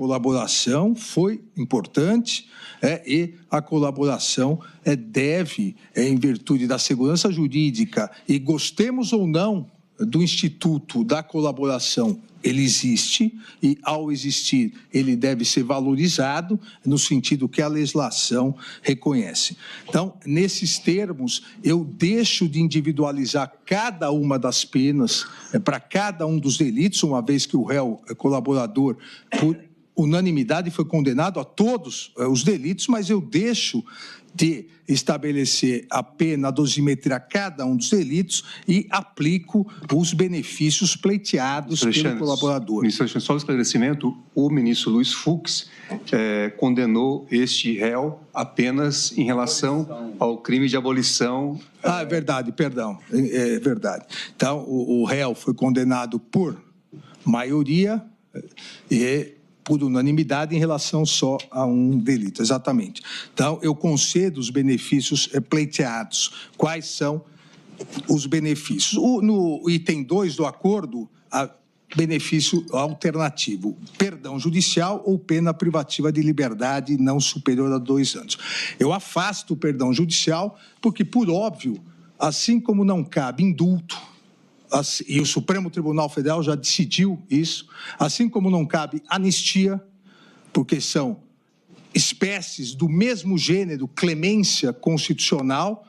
colaboração foi importante e a colaboração deve, em virtude da segurança jurídica, e gostemos ou não do Instituto da Colaboração, ele existe e, ao existir, ele deve ser valorizado no sentido que a legislação reconhece. Então, nesses termos, eu deixo de individualizar cada uma das penas para cada um dos delitos, uma vez que o réu colaborador, por unanimidade, foi condenado a todos os delitos, mas eu deixo de estabelecer a pena, a dosimetria a cada um dos delitos e aplico os benefícios pleiteados pelo colaborador. Ministro Alexandre, só um esclarecimento, o ministro Luiz Fux condenou este réu apenas em relação ao crime de abolição. É verdade, perdão, é verdade. Então, o réu foi condenado por maioria e por unanimidade em relação só a um delito, exatamente. Então, eu concedo os benefícios pleiteados. Quais são os benefícios? No item 2 do acordo, benefício alternativo, perdão judicial ou pena privativa de liberdade não superior a 2 anos. Eu afasto o perdão judicial porque, por óbvio, assim como não cabe indulto, e o Supremo Tribunal Federal já decidiu isso, assim como não cabe anistia, porque são espécies do mesmo gênero, clemência constitucional,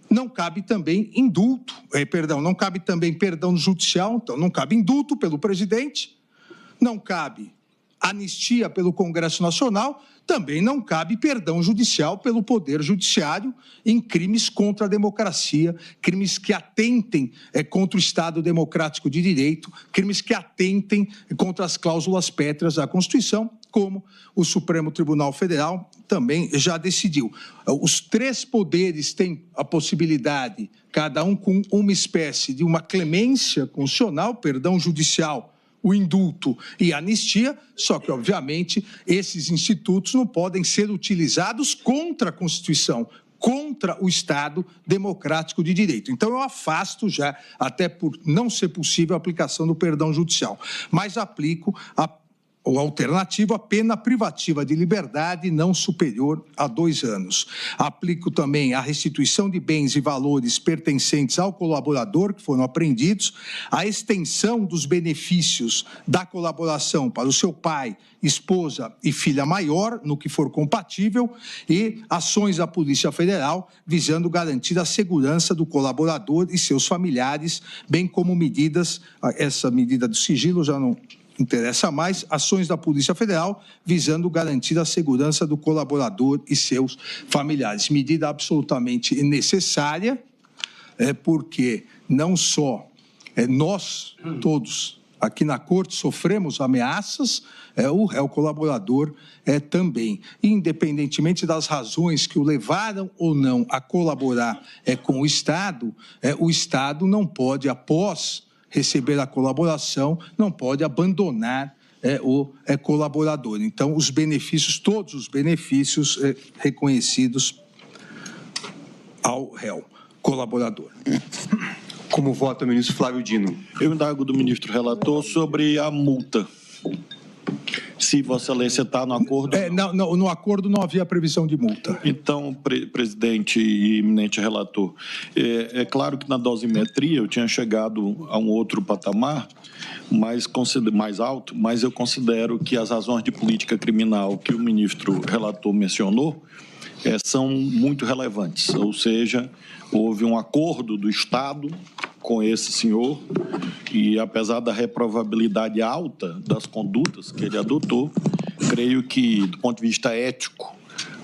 não cabe também indulto, não cabe também perdão judicial, então não cabe indulto pelo presidente, não cabe anistia pelo Congresso Nacional, também não cabe perdão judicial pelo Poder Judiciário em crimes contra a democracia, crimes que atentem contra o Estado Democrático de Direito, crimes que atentem contra as cláusulas pétreas da Constituição, como o Supremo Tribunal Federal também já decidiu. Os 3 poderes têm a possibilidade, cada um com uma espécie de uma clemência constitucional, perdão judicial, o indulto e a anistia, só que, obviamente, esses institutos não podem ser utilizados contra a Constituição, contra o Estado Democrático de Direito. Então, eu afasto já, até por não ser possível a aplicação do perdão judicial, mas aplico o alternativo, a pena privativa de liberdade não superior a 2 anos. Aplico também a restituição de bens e valores pertencentes ao colaborador que foram apreendidos, a extensão dos benefícios da colaboração para o seu pai, esposa e filha maior, no que for compatível, e ações da Polícia Federal visando garantir a segurança do colaborador e seus familiares, bem como medidas, essa medida do sigilo já não interessa mais, ações da Polícia Federal visando garantir a segurança do colaborador e seus familiares. Medida absolutamente necessária, porque não só nós todos aqui na Corte sofremos ameaças, o colaborador também. Independentemente das razões que o levaram ou não a colaborar com o Estado não pode, após receber a colaboração, não pode abandonar o colaborador. Então, os benefícios, todos os benefícios reconhecidos ao réu colaborador. Como vota o ministro Flávio Dino? Eu indago do ministro relator sobre a multa. Se Vossa Excelência está no acordo... Não, no acordo não havia previsão de multa. Então, presidente e eminente relator, é claro que na dosimetria eu tinha chegado a um outro patamar mais alto, mas eu considero que as razões de política criminal que o ministro relator mencionou são muito relevantes, ou seja, houve um acordo do Estado com esse senhor e, apesar da reprovabilidade alta das condutas que ele adotou, creio que, do ponto de vista ético,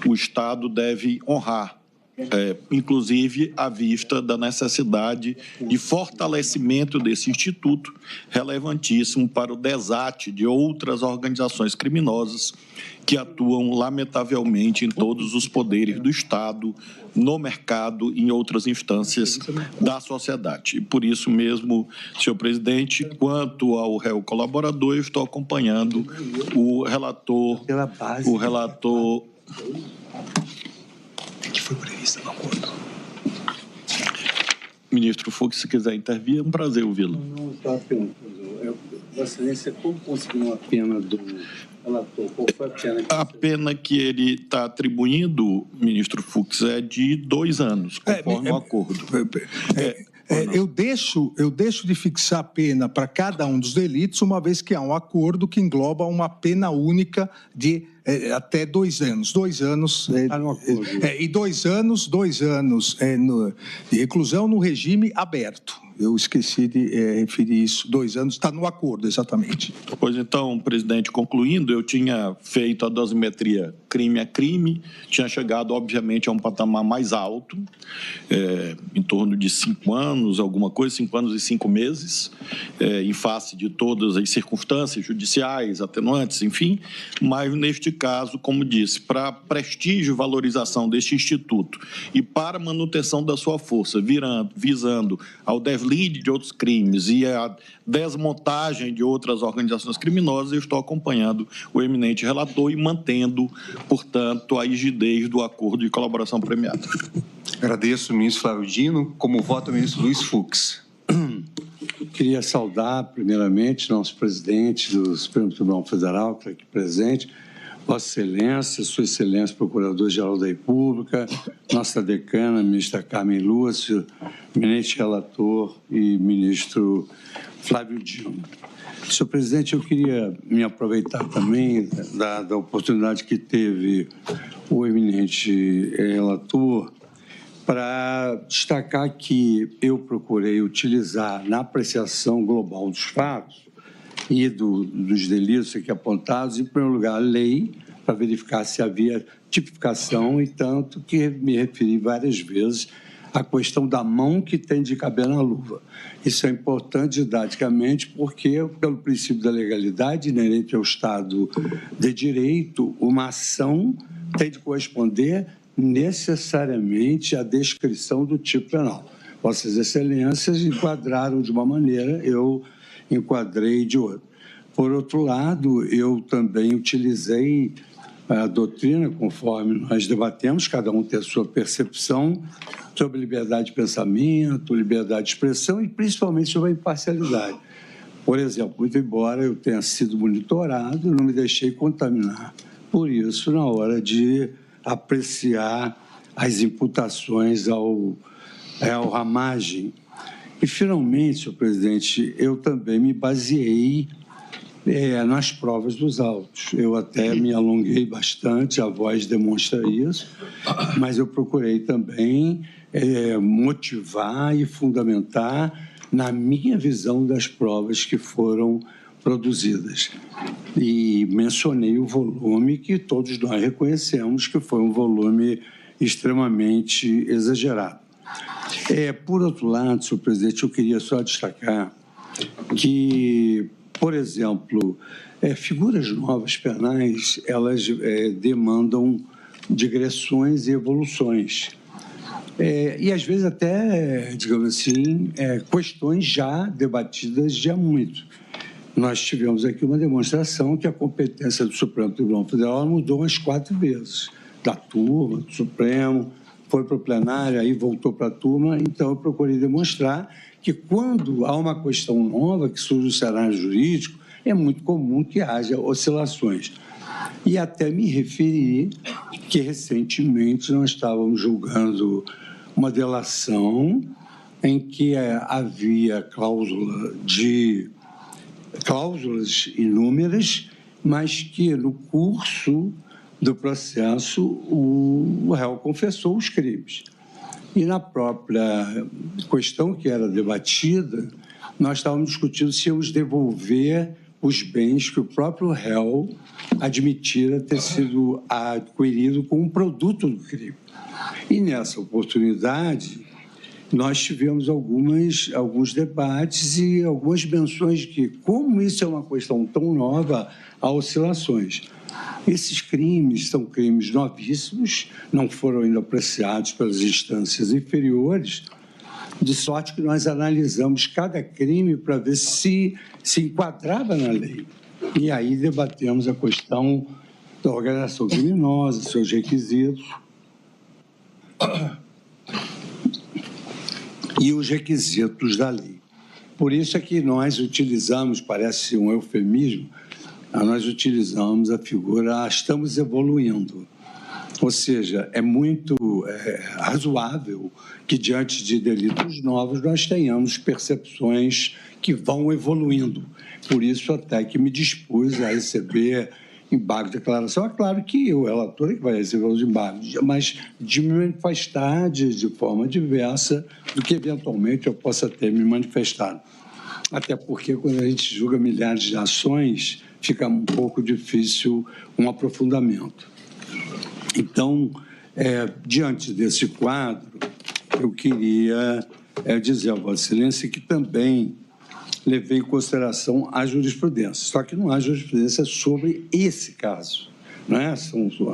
o Estado deve honrar, inclusive à vista da necessidade de fortalecimento desse instituto, relevantíssimo para o desate de outras organizações criminosas que atuam, lamentavelmente, em todos os poderes do Estado, no mercado e em outras instâncias da sociedade. E por isso mesmo, senhor presidente, quanto ao réu colaborador, eu estou acompanhando o relator que foi prevista no acordo. Ministro Fux, se quiser intervir, é um prazer ouvi-lo. Não, estava perguntando. Vossa Excelência, como conseguiu uma pena Relator, qual foi a pena? A pena que ele está atribuindo, ministro Fux, é de 2 anos, conforme o acordo. Eu deixo de fixar a pena para cada um dos delitos, uma vez que há um acordo que engloba uma pena única de até 2 anos. 2 anos e 2 anos de reclusão no regime aberto. Eu esqueci de referir isso. 2 anos está no acordo, exatamente. Pois então, presidente, concluindo, eu tinha feito a dosimetria crime a crime, tinha chegado, obviamente, a um patamar mais alto, em torno de 5 anos, alguma coisa, 5 anos e 5 meses, em face de todas as circunstâncias judiciais, atenuantes, enfim, mas neste caso, como disse, para prestígio e valorização deste instituto e para manutenção da sua força, visando ao deslide de outros crimes e a desmontagem de outras organizações criminosas, eu estou acompanhando o eminente relator e mantendo, portanto, a rigidez do acordo de colaboração premiada. Agradeço, ministro Flávio Dino. Como vota o ministro Luiz Fux. Queria saudar, primeiramente, nosso presidente do Supremo Tribunal Federal, que está aqui presente, Vossa Excelência, Sua Excelência, Procurador-Geral da República, nossa decana, ministra Carmen Lúcia, eminente relator e ministro Flávio Dino. Senhor presidente, eu queria me aproveitar também da oportunidade que teve o eminente relator para destacar que eu procurei utilizar na apreciação global dos fatos e dos delitos aqui apontados, em primeiro lugar, a lei, para verificar se havia tipificação, e tanto que me referi várias vezes à questão da mão que tem de caber na luva. Isso é importante didaticamente porque, pelo princípio da legalidade inerente ao Estado de Direito, uma ação tem de corresponder necessariamente à descrição do tipo penal. Vossas Excelências enquadraram de uma maneira, eu enquadrei de outra. Por outro lado, eu também utilizei a doutrina, conforme nós debatemos, cada um tem a sua percepção sobre liberdade de pensamento, liberdade de expressão e principalmente sobre a imparcialidade. Por exemplo, muito embora eu tenha sido monitorado, não me deixei contaminar por isso na hora de apreciar as imputações ao Ramagem. E, finalmente, senhor presidente, eu também me baseei nas provas dos autos. Eu até me alonguei bastante, a voz demonstra isso, mas eu procurei também motivar e fundamentar na minha visão das provas que foram produzidas. E mencionei o volume que todos nós reconhecemos que foi um volume extremamente exagerado. Por outro lado, senhor presidente, eu queria só destacar que, por exemplo, figuras novas penais, elas demandam digressões e evoluções. E, às vezes, até, digamos assim, questões já debatidas já há muito. Nós tivemos aqui uma demonstração que a competência do Supremo Tribunal Federal mudou umas 4 vezes, da turma, do Supremo, foi para o plenário, aí voltou para a turma. Então, eu procurei demonstrar que, quando há uma questão nova que surge no cenário jurídico, é muito comum que haja oscilações. E até me referi que, recentemente, nós estávamos julgando uma delação em que havia cláusulas inúmeras, mas que, no curso do processo, o réu confessou os crimes. E na própria questão que era debatida, nós estávamos discutindo se íamos devolver os bens que o próprio réu admitira ter sido adquirido com um produto do crime. E nessa oportunidade, nós tivemos alguns debates e algumas menções de que, como isso é uma questão tão nova, há oscilações. Esses crimes são crimes novíssimos, não foram ainda apreciados pelas instâncias inferiores, de sorte que nós analisamos cada crime para ver se enquadrava na lei. E aí debatemos a questão da organização criminosa, seus requisitos e os requisitos da lei. Por isso é que nós utilizamos, parece um eufemismo, nós utilizamos a figura estamos evoluindo. Ou seja, é muito razoável que, diante de delitos novos, nós tenhamos percepções que vão evoluindo. Por isso, até que me dispus a receber embargo de declaração. É claro que o relator é que vai receber os embargos, mas de me manifestar de forma diversa do que, eventualmente, eu possa ter me manifestado. Até porque, quando a gente julga milhares de ações, fica um pouco difícil um aprofundamento. Então, diante desse quadro, eu queria dizer a Vossa Excelência que também levei em consideração a jurisprudência, só que não há jurisprudência sobre esse caso. Não é?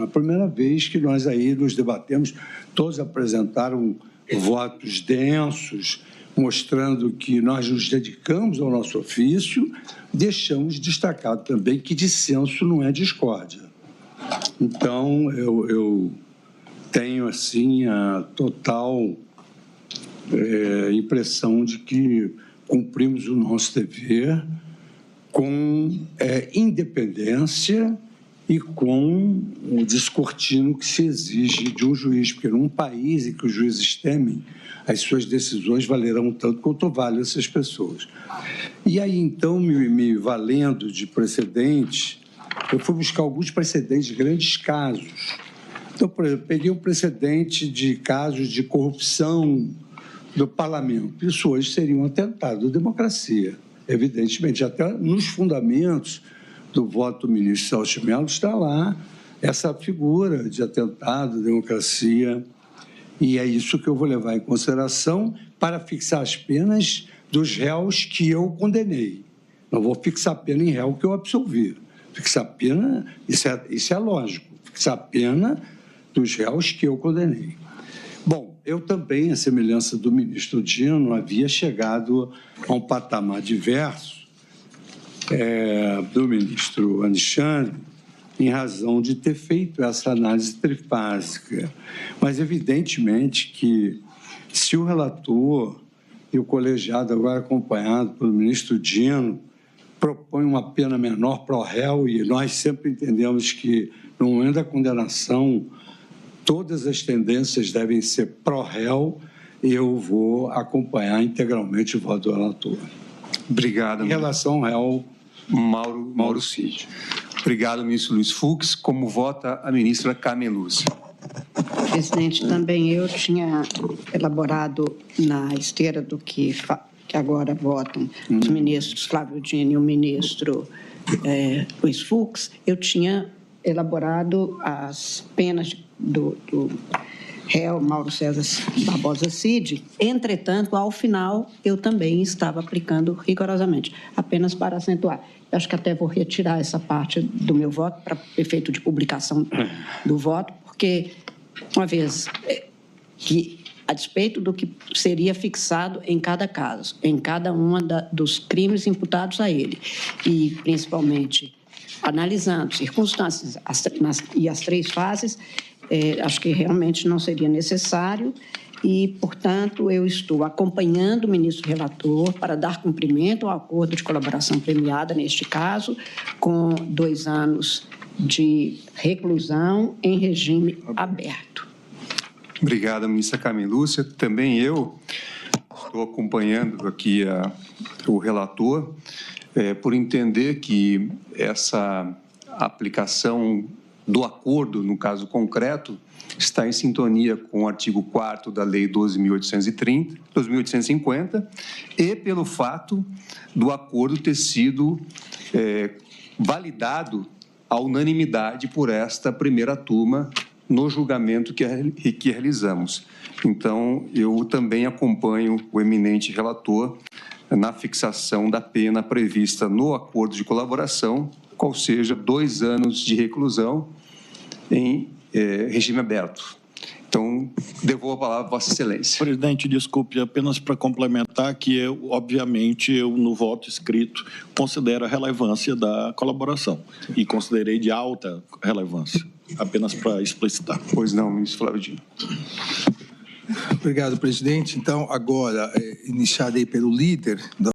A primeira vez que nós aí nos debatemos, todos apresentaram votos densos, mostrando que nós nos dedicamos ao nosso ofício, deixamos destacado também que dissenso não é discórdia. Então, eu tenho, assim, a total impressão de que cumprimos o nosso dever com independência e com o descortino que se exige de um juiz, porque num país em que os juízes temem, as suas decisões valerão tanto quanto valem essas pessoas. E aí, então, me valendo de precedentes, eu fui buscar alguns precedentes de grandes casos. Então, por exemplo, peguei um precedente de casos de corrupção do parlamento. Isso hoje seria um atentado à democracia, evidentemente. Até nos fundamentos do voto do ministro Celso de Mello está lá essa figura de atentado à democracia. E é isso que eu vou levar em consideração para fixar as penas dos réus que eu condenei. Não vou fixar pena em réu que eu absolvi. Fixar pena, isso é lógico, fixar pena dos réus que eu condenei. Bom, eu também, à semelhança do ministro Dino, havia chegado a um patamar diverso do ministro Alexandre, em razão de ter feito essa análise trifásica. Mas, evidentemente, que se o relator e o colegiado, agora acompanhado pelo ministro Dino, propõe uma pena menor para o réu, e nós sempre entendemos que, no momento da condenação, todas as tendências devem ser pró-réu, eu vou acompanhar integralmente o voto do relator. Obrigado. Em relação ao réu Mauro Cid. Obrigado, ministro Luiz Fux. Como vota a ministra Carmen Lúcia? Presidente, também eu tinha elaborado na esteira do que agora votam os ministros Flávio Dino e o ministro Luiz Fux, eu tinha elaborado as penas do réu Mauro César Barbosa Cid. Entretanto, ao final, eu também estava aplicando rigorosamente, apenas para acentuar. Eu acho que até vou retirar essa parte do meu voto para efeito de publicação do voto, porque, uma vez que, a despeito do que seria fixado em cada caso, em cada uma dos crimes imputados a ele, e principalmente analisando circunstâncias e as três fases, acho que realmente não seria necessário e, portanto, eu estou acompanhando o ministro relator para dar cumprimento ao acordo de colaboração premiada, neste caso, com 2 anos de reclusão em regime aberto. Obrigado, ministra Carmen Lúcia. Também eu estou acompanhando aqui o relator, por entender que essa aplicação do acordo, no caso concreto, está em sintonia com o artigo 4º da Lei 12.850 e pelo fato do acordo ter sido validado à unanimidade por esta primeira turma no julgamento que realizamos. Então, eu também acompanho o eminente relator na fixação da pena prevista no acordo de colaboração, qual seja 2 anos de reclusão em regime aberto. Então, devolvo a palavra a Vossa Excelência. Presidente, desculpe, apenas para complementar que eu, obviamente, no voto escrito, considero a relevância da colaboração e considerei de alta relevância, apenas para explicitar. Pois não, ministro Flávio Dino. Obrigado, presidente. Então, agora, iniciado aí pelo líder da